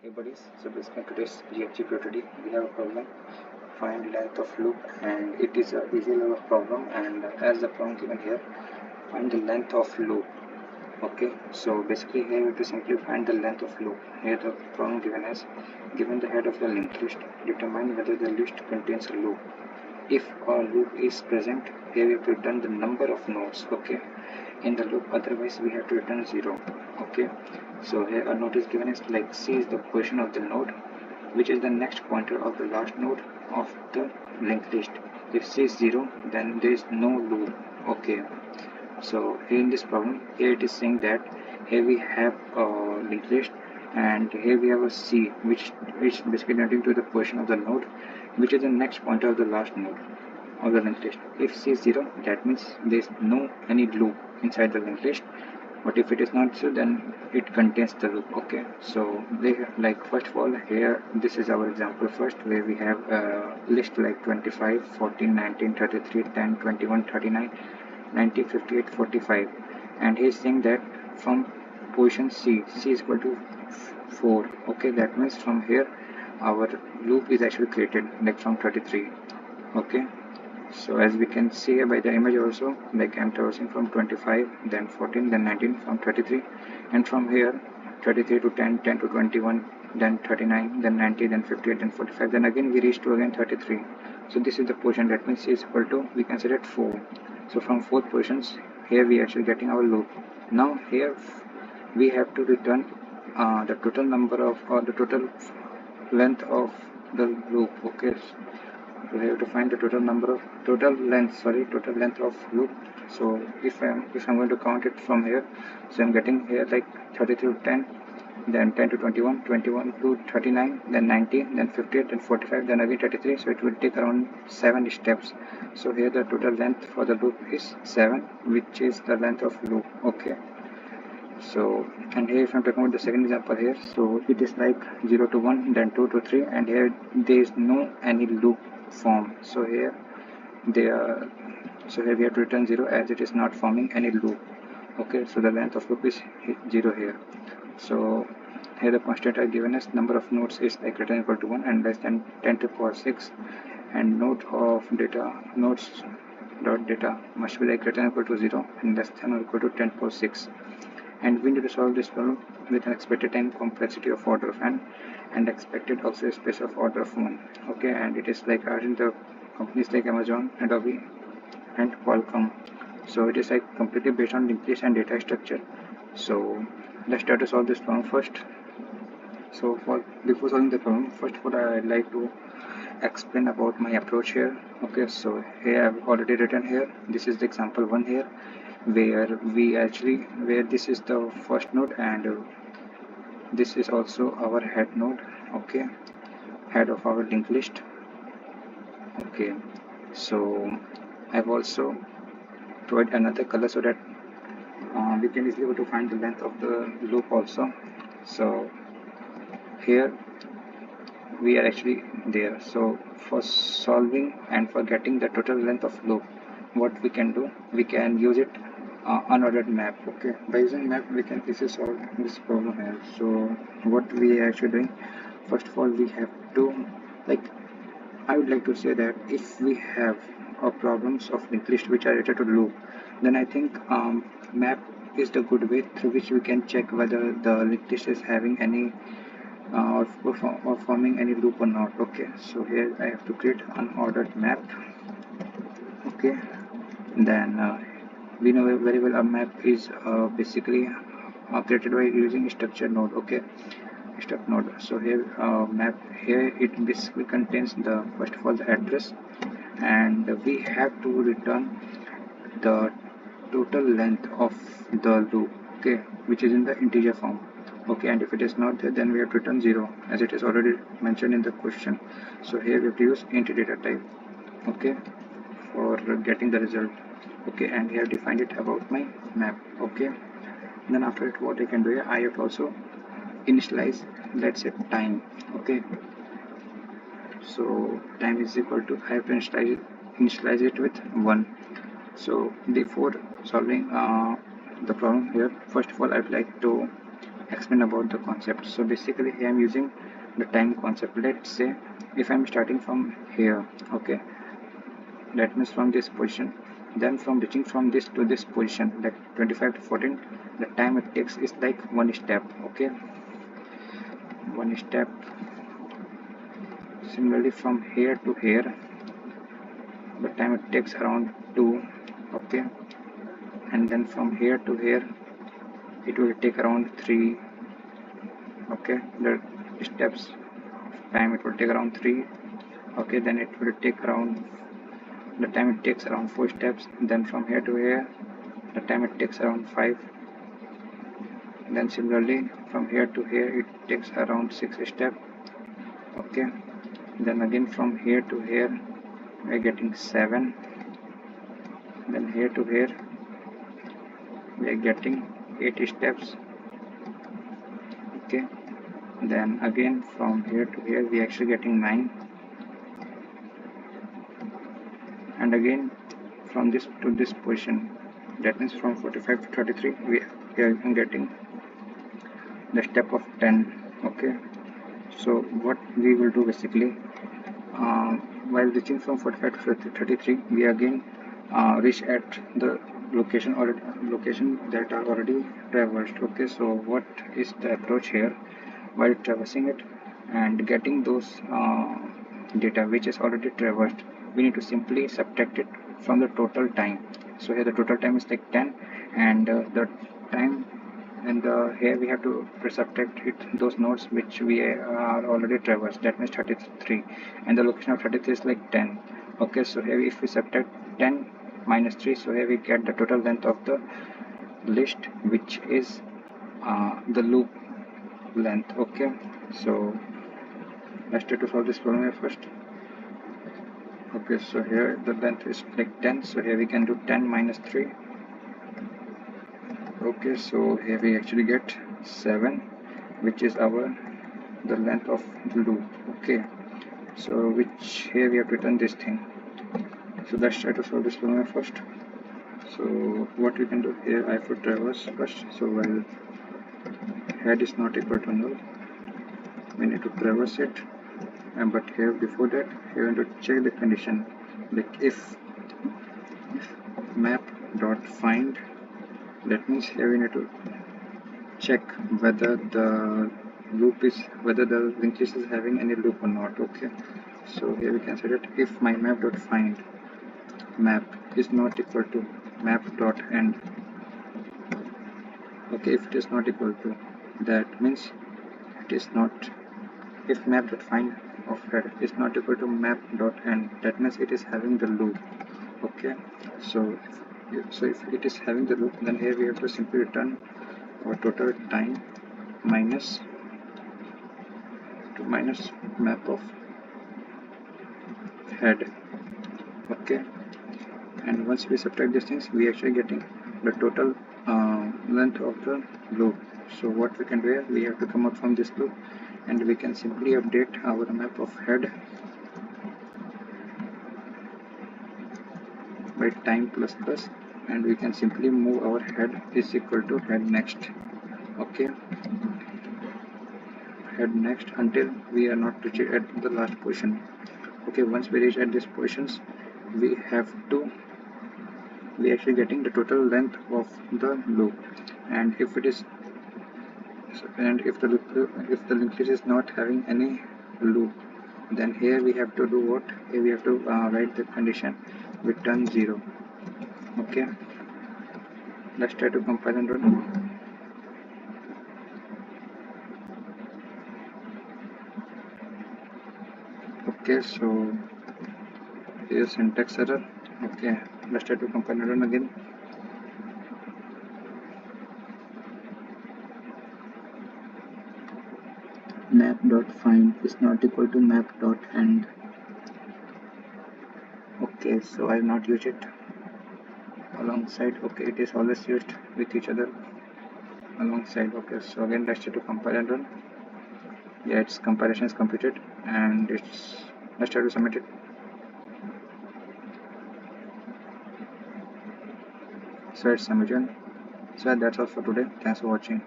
Hey buddies, so basically today's GFG POTD we have a problem, find length of loop, and it is a easy level problem, and as the problem given here, find the length of loop. Okay, so basically here we have to simply find the length of loop. Here the problem given is, given the head of the linked list, determine whether the list contains a loop. If a loop is present, here we have to return the number of nodes, okay, in the loop, otherwise we have to return 0. Okay, so here a node is given as like C is the position of the node, which is the next pointer of the last node of the linked list. If C is 0, then there is no loop. Okay, so here in this problem, here it is saying that here we have a linked list, and here we have a C, which basically nothing to the position of the node, which is the next pointer of the last node of the linked list. If C is 0, that means there is no any loop inside the linked list. But if it is not so, then it contains the loop. Okay, so they like first of all here this is our example first, where we have a list like 25, 14, 19, 33, 10, 21, 39, 90, 58, 45, and he's saying that from position C is equal to 4. Okay, that means from here our loop is actually created like from 33. Okay, so as we can see here by the image also, like I'm traversing from 25, then 14, then 19, from 33, and from here 33 to 10, 10 to 21, then 39, then 90, then 58, then 45, then again we reach to again 33. So this is the position, that means C is equal to, we consider it 4. So from 4 positions, here we are actually getting our loop. Now here we have to return the total number of, or the total length of the loop. Okay, so we have to find the total length of loop. So if I'm going to count it from here, so I'm getting here like 33 to 10, then 10 to 21, 21 to 39, then 90, then 58, then 45, then again 33. So it will take around 7 steps. So here the total length for the loop is 7, which is the length of loop. Okay, so and here if I'm talking about the second example here, so it is like 0 to 1, then 2 to 3, and here there is no any loop form. So here we have to return 0 as it is not forming any loop. Okay, so the length of loop is 0 here. So here the constant are given as number of nodes is like greater than equal to 1 and less than 10 to the power 6, and nodes dot data must be like greater than equal to 0 and less than or equal to 10 to the power 6. And we need to solve this problem with an expected time complexity of order of n and expected auxiliary space of order of 1. Okay, and it is like in the companies like Amazon, Adobe, and Qualcomm. So it is like completely based on linked list and data structure. So let's try to solve this problem first. So before solving the problem, first of all I'd like to explain about my approach here. Okay, so here I've already written here, this is the example 1 here, where this is the first node, and this is also our head node. Okay, head of our linked list. Okay, so I've also provided another color so that we can easily able to find the length of the loop also. So here we are actually there. So for solving and for getting the total length of loop, what we can do, we can use it unordered map. Okay, by using map we can easily solve this problem here. So what we are actually doing, first of all we have to, like, I would like to say that if we have problems of linked list which are related to loop, then I think map is the good way through which we can check whether the linked list is having any or forming any loop or not. Okay, so here I have to create an ordered map. Okay, then we know very well a map is basically created by using structured node. Okay, struct node. So here map here it basically contains the first of all the address, and we have to return the total length of the loop, okay, which is in the integer form. Okay, and if it is not there, then we have to return 0 as it is already mentioned in the question. So here we have to use int data type, okay, for getting the result. Okay, and we have defined it about my map. Okay, then after it, what I can do here, I have to also initialize, let's say, time. Okay, so time is equal to, I have to initialize it with 1. So before solving the problem here, first of all I would like to explain about the concept. So basically here I'm using the time concept. Let's say if I'm starting from here, okay, that means from this position, then from reaching from this to this position, like 25 to 14, the time it takes is like one step, okay, one step. Similarly from here to here, the time it takes around 2, okay, and then from here to here it will take around 3, okay, the steps of time it will take around 3, okay, then it will take around, the time it takes around 4 steps, then from here to here the time it takes around 5, then similarly from here to here it takes around 6 steps, okay, then again from here to here we are getting 7, then here to here we are getting 8 steps, okay, then again from here to here we are actually getting 9, and again from this to this position, that means from 45 to 33 we are getting the step of 10, okay. So what we will do basically, while reaching from 45 to 33 we again reach at the location that are already traversed, okay. So what is the approach here? While traversing it and getting those data which is already traversed, we need to simply subtract it from the total time. So here the total time is like 10, and the time, and here we have to subtract it those nodes which we are already traversed, that means 33, and the location of 33 is like 10, okay. So here if we subtract 10 minus 3, so here we get the total length of the list, which is the loop length, okay. So let's try to solve this problem here first, okay. So here the length is like 10, so here we can do 10 minus 3, okay. So here we actually get 7, which is the length of the loop, okay. So which here we have written this thing. So let's try to solve this problem first. So what we can do here, I have to traverse first. So while head is not equal to null, we need to traverse it, and but here before that we want to check the condition, like if map dot find, that means here we need to check whether the linked list is having any loop or not, okay. So here we can say that if my map dot find map is not equal to map dot end, okay. If it is not equal to, that means it is not, if map dot find of head is not equal to map dot end, that means it is having the loop, okay. So if it is having the loop, then here we have to simply return our total time minus map of head, okay. And once we subtract these things, we actually getting the total length of the loop. So what we can do here, we have to come out from this loop, and we can simply update our map of head by time plus plus, and we can simply move our head is equal to head next, okay, head next until we are not reached at the last position, okay. Once we reach at these positions, we actually getting the total length of the loop, and if it is, and if the linked list is not having any loop, then here we have to do what? Here we have to write the condition return 0, okay. Let's try to compile and run. Okay, so here's syntax error, okay. Let's try to compile and run again. Map.find is not equal to map.end, okay. So I have not used it alongside, okay. It is always used with each other alongside, okay. So again let's try to compile and run. Yeah, its comparison is completed, and let's try to submit it. So it's submission. So that's all for today. Thanks for watching.